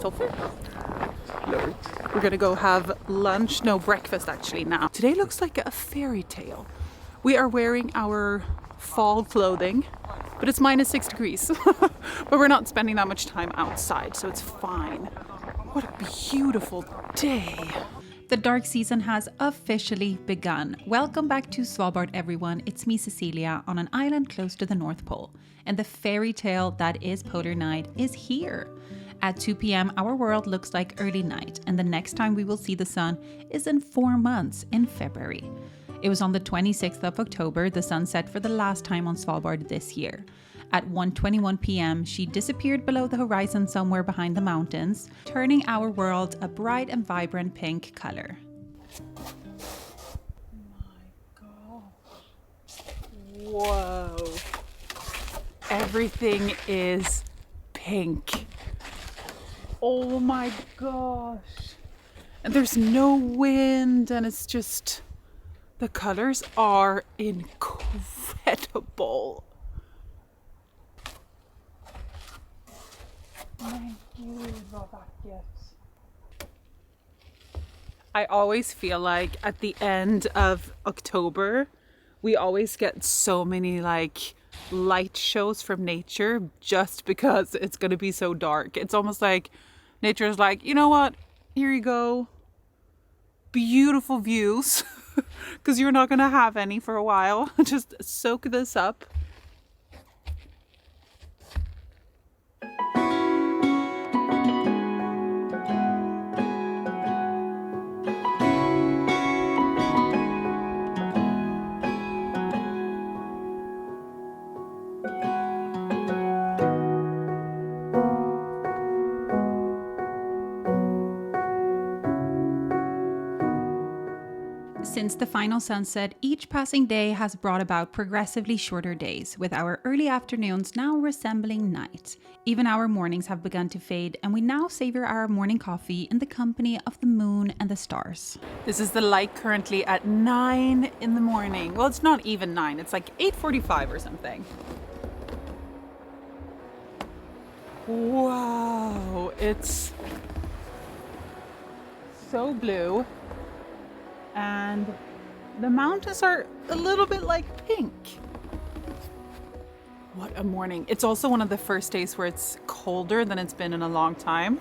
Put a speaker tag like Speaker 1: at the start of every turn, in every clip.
Speaker 1: so full. We're gonna go have lunch, no, breakfast actually now. Today looks like a fairy tale. We are wearing our fall clothing, but it's -6 degrees. But we're not spending that much time outside, so it's fine. What a beautiful day.
Speaker 2: The dark season has officially begun. Welcome back to Svalbard, everyone. It's me, Cecilia, on an island close to the North Pole. And the fairy tale that is polar night is here. At 2 p.m, our world looks like early night, and the next time we will see the sun is in 4 months, in February. It was on the 26th of October the sun set for the last time on Svalbard this year. At 1:21 p.m, she disappeared below the horizon somewhere behind the mountains, turning our world a bright and vibrant pink color.
Speaker 1: My gosh. Whoa. Everything is pink. Oh my gosh. And there's no wind, and it's just, the colors are incredible. I always feel like at the end of October, we always get so many like light shows from nature just because it's going to be so dark. It's almost like nature's like, you know what? Here you go. Beautiful views, because you're not going to have any for a while. Just soak this up.
Speaker 2: Since the final sunset, each passing day has brought about progressively shorter days, with our early afternoons now resembling night. Even our mornings have begun to fade, and we now savor our morning coffee in the company of the moon and the stars.
Speaker 1: This is the light currently at 9 in the morning. Well, it's not even 9, it's like 8:45 or something. Wow, it's so blue. And the mountains are a little bit like pink. What a morning. It's also one of the first days where it's colder than it's been in a long time.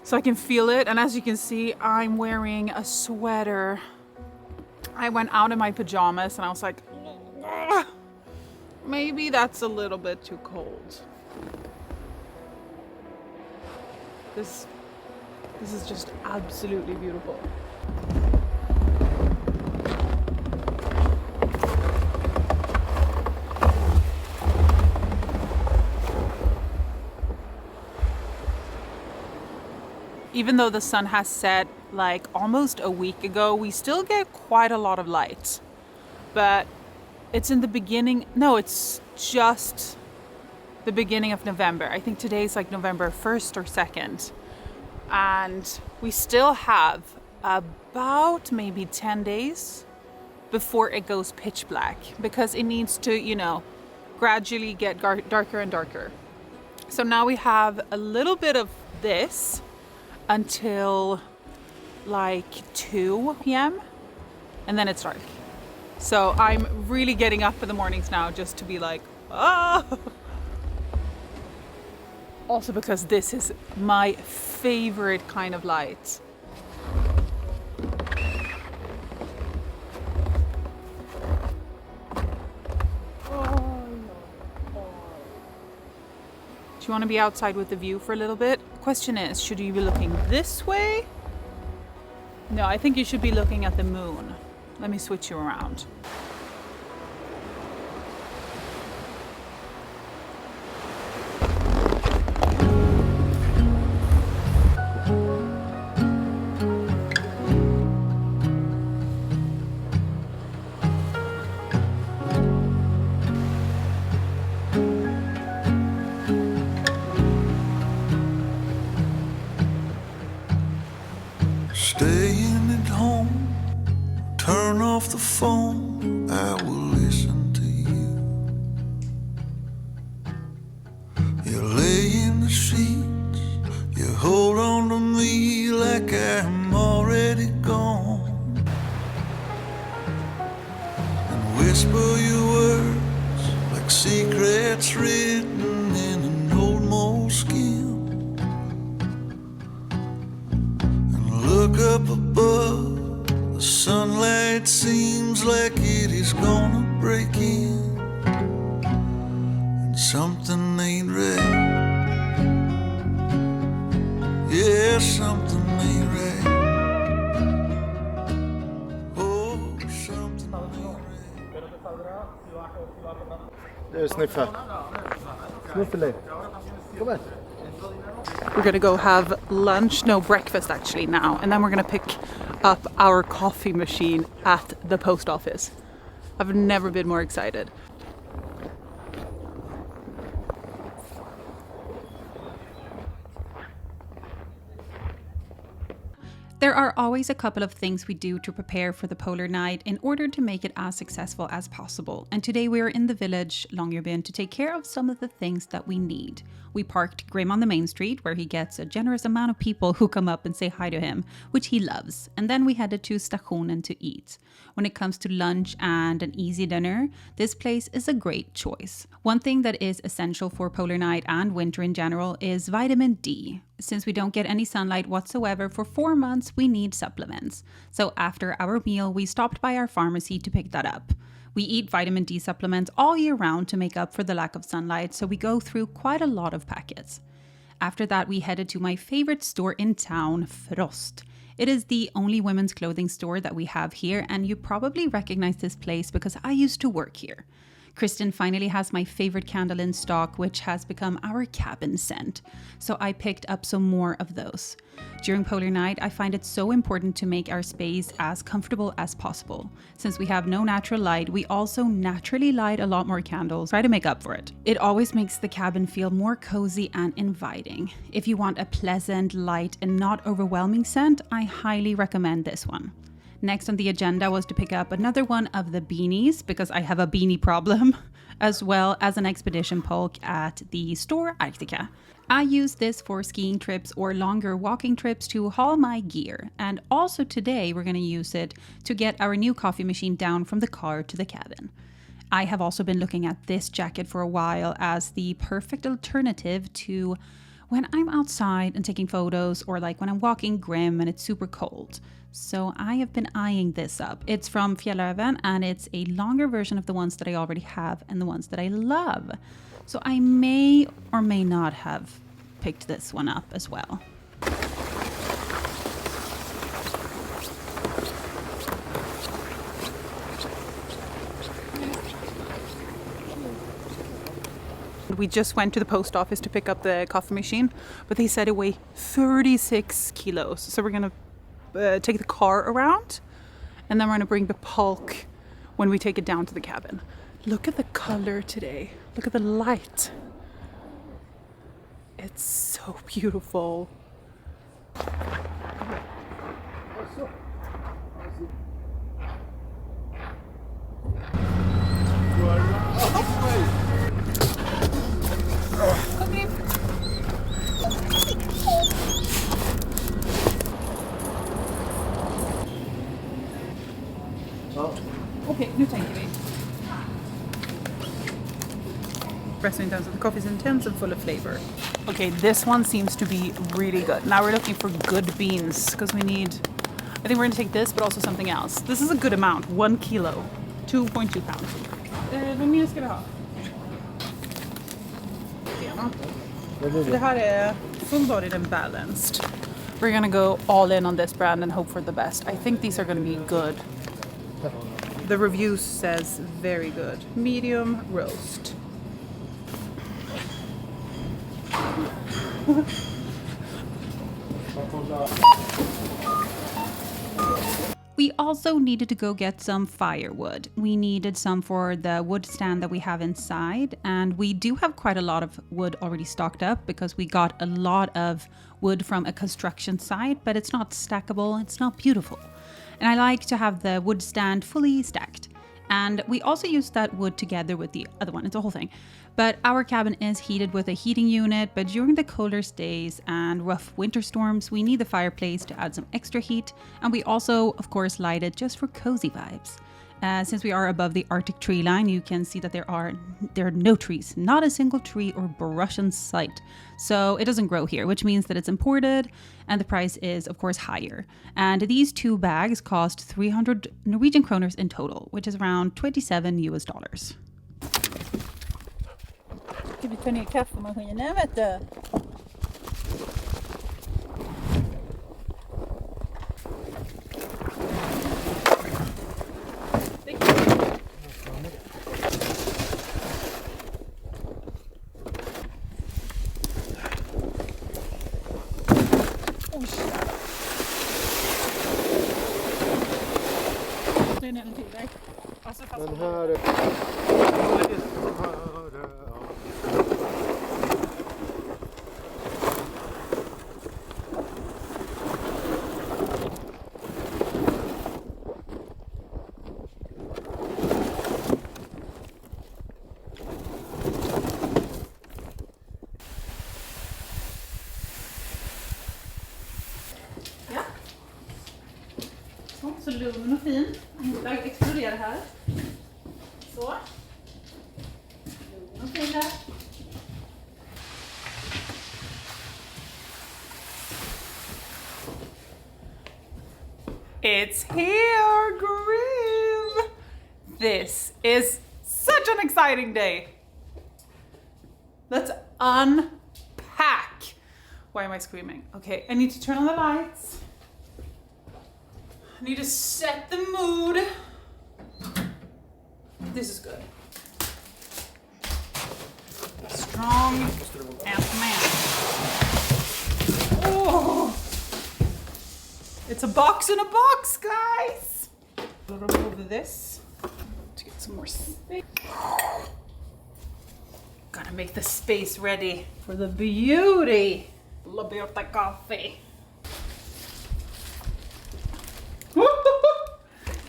Speaker 1: So I can feel it. And as you can see, I'm wearing a sweater. I went out in my pajamas and I was like, ugh, maybe that's a little bit too cold. This is just absolutely beautiful. Even though the sun has set like almost a week ago, we still get quite a lot of light. But it's in the beginning, no, it's just the beginning of November. I think today's like November 1st or 2nd. And we still have about maybe 10 days before it goes pitch black, because it needs to, you know, gradually get darker and darker. So now we have a little bit of this until like 2 p.m. and then it's dark. So I'm really getting up in the mornings now just to be like, ah. Also because this is my favorite kind of light. Do you want to be outside with the view for a little bit? Question is, should you be looking this way? No, I think you should be looking at the moon. Let me switch you around.
Speaker 3: Staying at home, turn off the phone, I will listen to you. You lay in the sheets, you hold whisper your words like secrets written in an old moleskin. And look up above, the sunlight seems like it is gonna break in. And something ain't right. Yeah, something ain't right. Oh, something ain't right.
Speaker 4: Du, sniffa. Snuffeli. Kom här.
Speaker 1: We're gonna go have lunch, no, breakfast actually now, and then we're gonna pick up our coffee machine at the post office. I've never been more excited.
Speaker 2: There are always a couple of things we do to prepare for the polar night in order to make it as successful as possible. And today we are in the village Longyearbyen to take care of some of the things that we need. We parked Grim on the Mainstreet, where he gets a generous amount of people who come up and say hi to him, which he loves. And then we headed to Stationen to eat. When it comes to lunch and an easy dinner, this place is a great choice. One thing that is essential for polar night and winter in general is vitamin D. Since we don't get any sunlight whatsoever for 4 months, we need supplements. So after our meal, we stopped by our pharmacy to pick that up. We eat vitamin D supplements all year round to make up for the lack of sunlight, so we go through quite a lot of packets. After that, we headed to my favorite store in town, Frost. It is the only women's clothing store that we have here, and you probably recognize this place because I used to work here. Kristen finally has my favorite candle in stock, which has become our cabin scent. So I picked up some more of those. During polar night, I find it so important to make our space as comfortable as possible. Since we have no natural light, we also naturally light a lot more candles, try to make up for it. It always makes the cabin feel more cozy and inviting. If you want a pleasant, light, and not overwhelming scent, I highly recommend this one. Next on the agenda was to pick up another one of the beanies, because I have a beanie problem, as well as an expedition poke at the store Arctica. I use this for skiing trips or longer walking trips to haul my gear. And also today we're going to use it to get our new coffee machine down from the car to the cabin. I have also been looking at this jacket for a while as the perfect alternative to when I'm outside and taking photos, or like when I'm walking Grim and it's super cold. So I have been eyeing this up. It's from Firewood and it's a longer version of the ones that I already have and the ones that I love. So I may or may not have picked this one up as well.
Speaker 1: We just went to the post office to pick up the coffee machine, but they said it weighed 36 kilos. So we're gonna take the car around, and then we're gonna bring the bulk when we take it down to the cabin. Look at the color today. Look at the light. It's so beautiful. Okej, nu tänker vi. Espresso intense, the coffee is intense and full of flavor. Okay, this one seems to be really good. Now we're looking for good beans because we need, I think we're gonna take this but also something else. This is a good amount, 1 kilo, 2.2 pounds. Vad mer ska vi ha? Det här är full-bodied and balanced. We're gonna go all in on this brand and hope for the best. I think these are gonna be good. The review says very good. Medium roast.
Speaker 2: We also needed to go get some firewood. We needed some for the wood stand that we have inside, and we do have quite a lot of wood already stocked up because we got a lot of wood from a construction site, but it's not stackable, it's not beautiful. And I like to have the wood stand fully stacked. And we also use that wood together with the other one, it's a whole thing. But our cabin is heated with a heating unit, but during the colder days and rough winter storms, we need the fireplace to add some extra heat. And we also, of course, light it just for cozy vibes. Since we are above the Arctic tree line, you can see that there are no trees, not a single tree or brush in sight. So it doesn't grow here, which means that it's imported and the price is of course higher. And these 2 bags cost 300 Norwegian kroners in total, which is around $27 US.
Speaker 1: Ska vi ta ner kaffemaskinen, vet du?
Speaker 4: Den här...
Speaker 1: Så lugn och fin. Inte explodera här. Så. Lugn och fin där. It's here, Grim! This is such an exciting day. Let's unpack. Why am I screaming? Okay, I need to turn on the lights. I need to set the mood. This is good. Strong and man. Oh! It's a box in a box, guys! I'll remove this to get some more space. Gotta make the space ready for the beauty. Labiota coffee.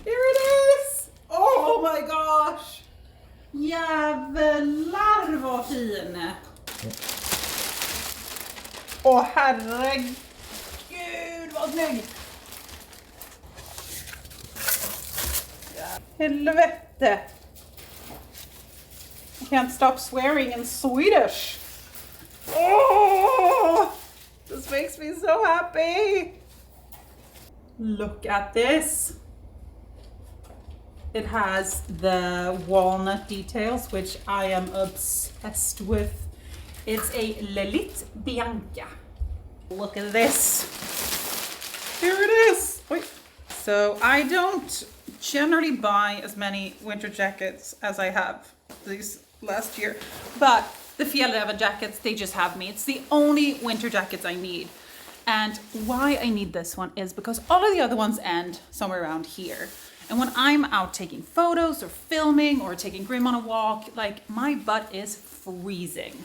Speaker 1: Here it is! Oh my gosh! Jävlar vad fin! Åh herregud vad snygg! Helvete! I can't stop swearing in Swedish. Oh! This makes me so happy! Look at this. It has the walnut details, which I am obsessed with. It's a Lelit Bianca. Look at this. Here it is. Wait. So I don't generally buy as many winter jackets as I have these last year, but the Fjällräven jackets, they just have me. It's the only winter jackets I need. And why I need this one is because all of the other ones end somewhere around here. And when I'm out taking photos or filming or taking Grim on a walk, like my butt is freezing.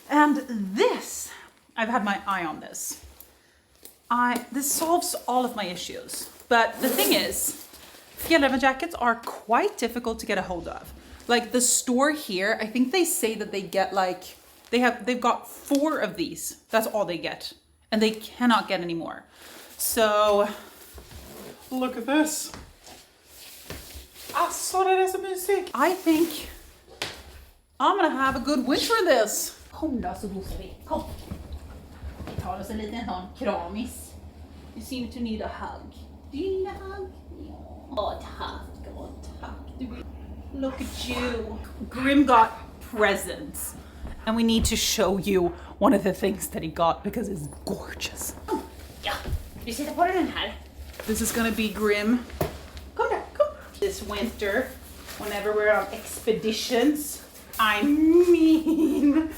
Speaker 1: And this, I've had my eye on this. This solves all of my issues. But the thing is, Fjällräven jackets are quite difficult to get a hold of. Like the store here, I think they say that they get like, they've got 4 of these. That's all they get. And they cannot get any more. So, look at this. Alltså, det är så mysigt. I think I'm gonna have a good winter in this. Kom då så gosar vi. Kom. Vi tar oss en liten sån kramis. You seem to need a hug. Do you need a hug? Ja, tack. Oh, tack. Look at you. Grim got presents. And we need to show you one of the things that he got because it's gorgeous.
Speaker 5: Ja, vi sätter på den här.
Speaker 1: This is gonna be Grim. Come there, come. This winter, whenever we're on expeditions, I mean,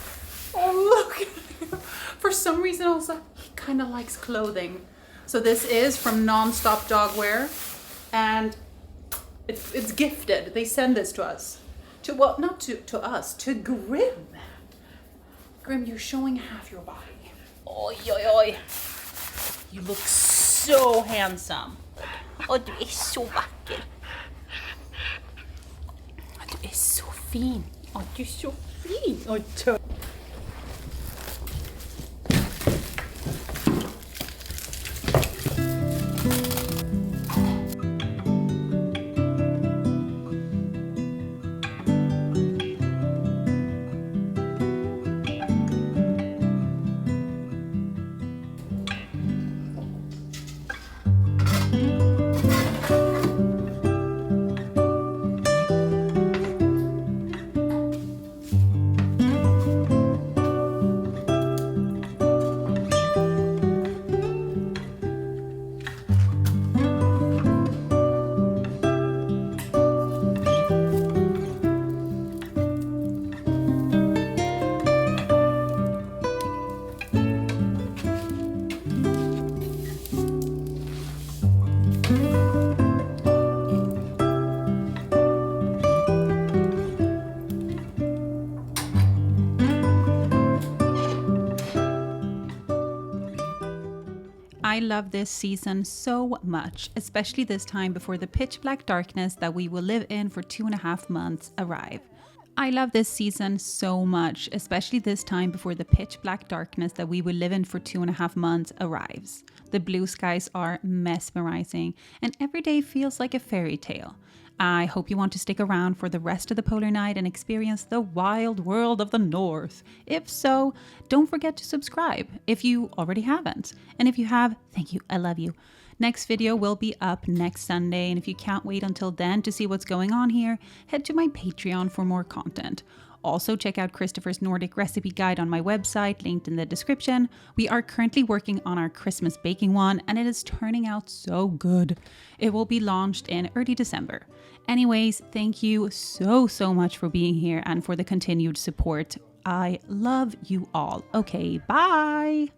Speaker 1: oh look at him. For some reason also, he kind of likes clothing. So this is from Nonstop Dogwear, and it's gifted. They send this to us. Well, not to us, to Grim. Grim, you're showing half your body. Oj, oj, oj. You look so handsome.
Speaker 5: Och du är så vacker.
Speaker 1: Du är så fin. Oh, du är så fin. Oh, tack.
Speaker 2: I love this season so much, especially this time before the pitch black darkness that we will live in for 2.5 months arrive. I love this season so much, especially this time before the pitch black darkness that we will live in for 2.5 months arrives. The blue skies are mesmerizing and every day feels like a fairy tale. I hope you want to stick around for the rest of the polar night and experience the wild world of the North. If so, don't forget to subscribe if you already haven't. And if you have, thank you, I love you. Next video will be up next Sunday, and if you can't wait until then to see what's going on here, head to my Patreon for more content. Also, check out Christopher's Nordic recipe guide on my website, linked in the description. We are currently working on our Christmas baking one, and it is turning out so good. It will be launched in early December. Anyways, thank you so much for being here and for the continued support. I love you all. Okay, bye!